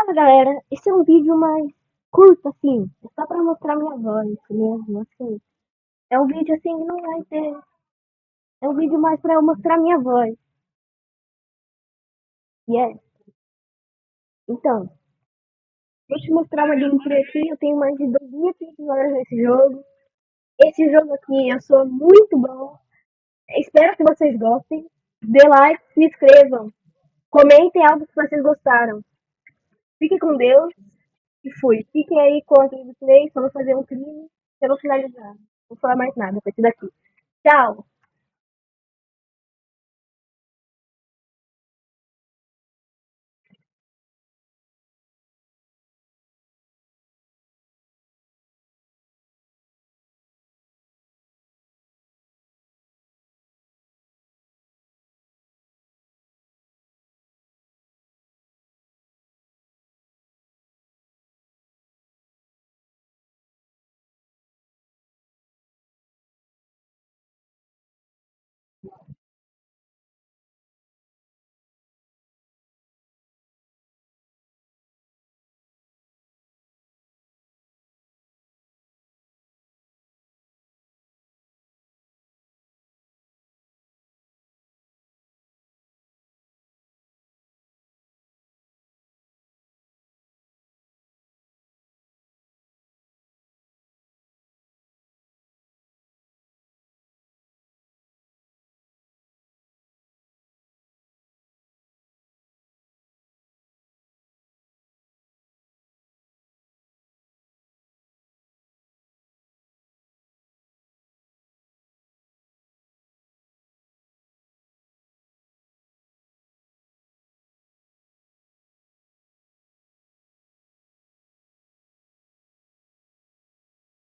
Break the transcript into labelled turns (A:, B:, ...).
A: Fala galera, esse é um vídeo mais curto assim, é só pra mostrar minha voz mesmo, assim. É um vídeo assim que não vai ter. É um vídeo mais pra eu mostrar minha voz. Yes. Então, deixa eu mostrar uma gameplay aqui. Eu tenho mais de 2.500 horas nesse jogo. Esse jogo aqui eu sou muito bom. Espero que vocês gostem. Dê like, se inscrevam. Comentem algo que vocês gostaram. Fique com Deus e fui. Fiquem aí com a gameplay, só vou fazer um crime. Eu vou finalizar. Não vou falar mais nada a partir daqui. Tchau!